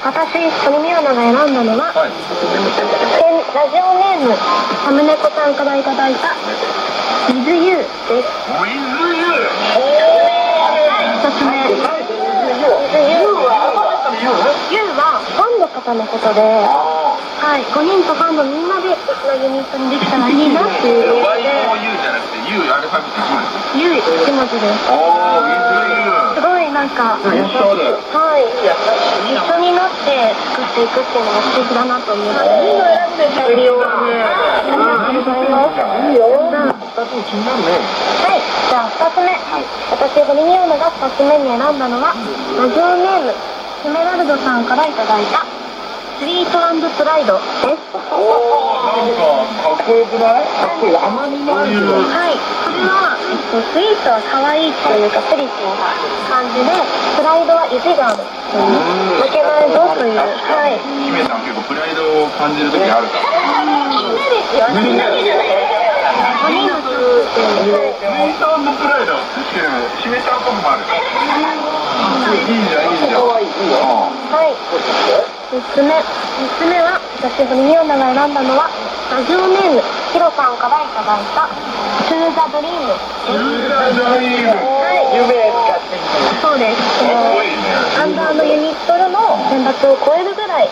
私、鳥宮アナが選んだのは、ラジオネームサムネコさんからいただいた With You です。With You。一つ目 With You はファンの方のことで、はい、5人とファンのみんなでユニットにできたらいいなっていう。 YOU じゃなくて U アルファベット1文字。 U 1文字です。すごいなんか、はい、一緒になって作っていくっていうのが素敵だなと思って。いいの選んでたよ。ありがとうございます。いいよ。2つ気になるね。はい、じゃあ2つ目。私、堀美央奈が2つ目に選んだのは、ラジオネームエメラルドさんからいただいたスイート&プライドです。なんかかっこよくない？かっこいい。甘みもあるけど。はい、これは、スイートは可愛いというかプリティな感じで、プライドは意地があるという、負けないぞという。はい。姫さん結構プライドを感じる時あるから。みんなですよ。みんなですよ。5人の共通点で。スイート&プライド。姫さんっぽくもある。いいじゃんいいじゃん。はい。3つ目は、私、堀美央奈が選んだのは、ラジオネームヒロさんからいただいたトゥーザドリームです。はい。夢使ってみたい。そうです。かっこいいね。アンダーのユニットの選抜を超えるぐらい